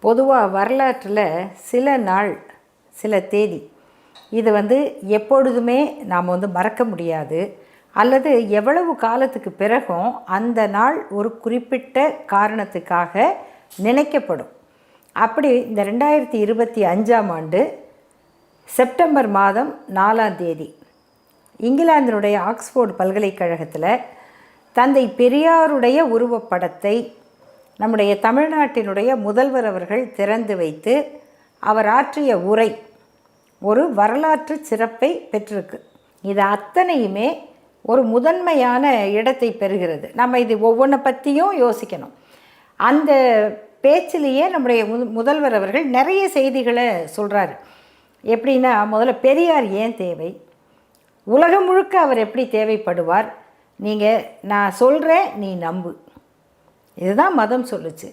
பொதுவாக வரலாற்றில் சில நாள் சில தேதி இது எப்பொழுதுமே நாம் மறக்க முடியாது, அல்லது எவ்வளவு காலத்துக்கு பிறகும் அந்த நாள் ஒரு குறிப்பிட்ட காரணத்துக்காக நினைக்கப்படும். அப்படி இந்த 2025ஆம் ஆண்டு செப்டம்பர் மாதம் 4ஆம் தேதி இங்கிலாந்தினுடைய ஆக்ஸ்போர்டு பல்கலைக்கழகத்தில் தந்தை பெரியாருடைய உருவப்படத்தை நம்முடைய தமிழ்நாட்டினுடைய முதல்வர் அவர்கள் திறந்து வைத்து அவர் ஆற்றிய உரை ஒரு வரலாற்று சிறப்பை பெற்றிருக்கு. இது அத்தனையுமே ஒரு முதன்மையான இடத்தை பெறுகிறது. நம்ம இது ஒவ்வொன்றை பற்றியும் யோசிக்கணும். அந்த பேச்சிலேயே நம்முடைய முதல்வர் அவர்கள் நிறைய செய்திகளை சொல்கிறாரு. எப்படின்னா, முதல்ல பெரியார் ஏன் தேவை, உலகம் முழுக்க அவர் எப்படி தேவைப்படுவார், நான் சொல்கிறேன் நீ நம்பு, இதுதான் மதம் சொல்லுச்சு.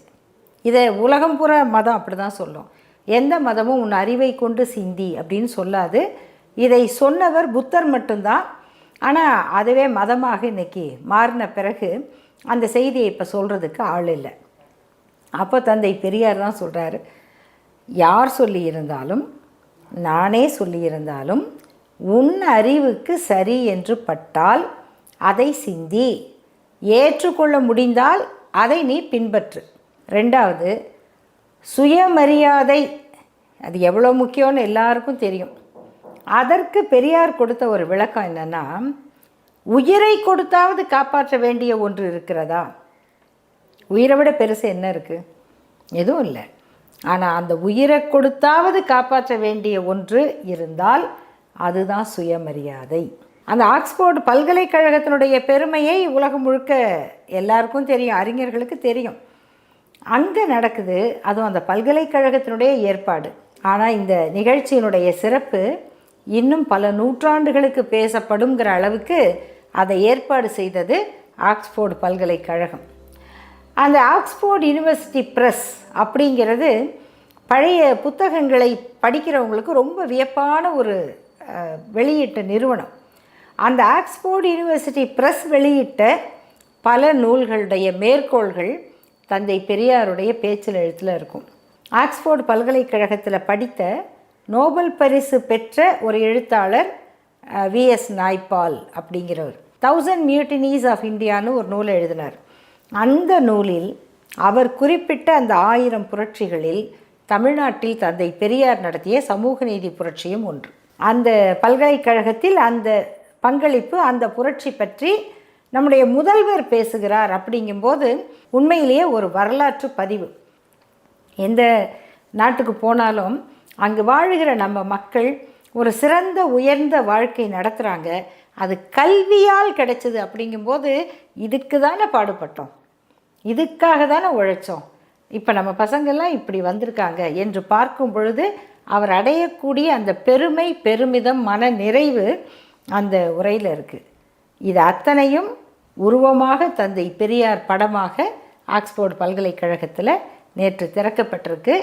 இதை உலகம் பூரா மதம் அப்படி தான் சொல்லும். எந்த மதமும் உன் அறிவை கொண்டு சிந்தி அப்படின்னு சொல்லாது. இதை சொன்னவர் புத்தர் மட்டும்தான். ஆனால் அதுவே மதமாக இன்றைக்கி மாறின பிறகு அந்த செய்தியை இப்போ சொல்கிறதுக்கு ஆள் இல்லை. அப்போ தந்தை பெரியார் தான் சொல்கிறாரு, யார் சொல்லியிருந்தாலும் நானே சொல்லியிருந்தாலும் உன் அறிவுக்கு சரி என்று பட்டால் அதை சிந்தி, ஏற்றுக்கொள்ள முடிந்தால் அதை நீ பின்பற்று. ரெண்டாவது, சுயமரியாதை அது எவ்வளோ முக்கியம்னு எல்லாருக்கும் தெரியும். அதற்கு பெரியார் கொடுத்த ஒரு விளக்கம் என்னென்னா, உயிரை கொடுத்தாவது காப்பாற்ற வேண்டிய ஒன்று இருக்கிறதா? உயிரை விட பெருசு என்ன இருக்குது? எதுவும் இல்லை. ஆனால் அந்த உயிரை கொடுத்தாவது காப்பாற்ற வேண்டிய ஒன்று இருந்தால் அதுதான் சுயமரியாதை. அந்த ஆக்ஸ்போர்டு பல்கலைக்கழகத்தினுடைய பெருமையை உலகம் முழுக்க எல்லாருக்கும் தெரியும், அறிஞர்களுக்கு தெரியும். அங்கே நடக்குது, அதுவும் அந்த பல்கலைக்கழகத்தினுடைய ஏற்பாடு. ஆனால் இந்த நிகழ்ச்சியினுடைய சிறப்பு இன்னும் பல நூற்றாண்டுகளுக்கு பேசப்படுங்கிற அளவுக்கு அதை ஏற்பாடு செய்தது ஆக்ஸ்போர்டு பல்கலைக்கழகம். அந்த ஆக்ஸ்போர்டு யூனிவர்சிட்டி ப்ரெஸ் அப்படிங்கிறது பழைய புத்தகங்களை படிக்கிறவங்களுக்கு ரொம்ப வியப்பான ஒரு வெளியிட்ட நிறுவனம். அந்த ஆக்ஸ்போர்டு யூனிவர்சிட்டி ப்ரெஸ் வெளியிட்ட பல நூல்களுடைய மேற்கோள்கள் தந்தை பெரியாருடைய பேச்சில் எழுத்தில் இருக்கும். ஆக்ஸ்போர்டு பல்கலைக்கழகத்தில் படித்த நோபல் பரிசு பெற்ற ஒரு எழுத்தாளர் விஎஸ் நாய்பால் அப்படிங்கிறவர் 1000 மியூட்டினிஸ் ஆஃப் இந்தியான்னு ஒரு நூலை எழுதினார். அந்த நூலில் அவர் குறிப்பிட்ட அந்த 1000 புரட்சிகளில் தமிழ்நாட்டில் தந்தை பெரியார் நடத்திய சமூக நீதி புரட்சியும் ஒன்று. அந்த பல்கலைக்கழகத்தில் அந்த பங்களிப்பு, அந்த புரட்சி பற்றி நம்முடைய முதல்வர் பேசுகிறார். அப்படிங்கும்போது உண்மையிலேயே ஒரு வரலாற்று பதிவு. எந்த நாட்டுக்கு போனாலும் அங்கு வாழுகிற நம்ம மக்கள் ஒரு சிறந்த உயர்ந்த வாழ்க்கை நடத்துகிறாங்க. அது கல்வியால் கிடைச்சது. அப்படிங்கும்போது இதுக்கு தானே பாடுபட்டோம், இதுக்காக தானே உழைச்சோம், இப்போ நம்ம பசங்கள்லாம் இப்படி வந்திருக்காங்க என்று பார்க்கும் பொழுது அவர் அடையக்கூடிய அந்த பெருமை, பெருமிதம், மன நிறைவு அந்த உரையில் இருக்குது. இது அத்தனையும் உருவமாக தந்தை பெரியார் படமாக ஆக்ஸ்போர்டு பல்கலைக்கழகத்தில் நேற்று திறக்கப்பட்டிருக்கு.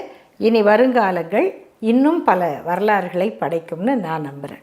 இனி வருங்காலங்கள் இன்னும் பல வரலாறுகளை படைக்கும்னு நான் நம்புகிறேன்.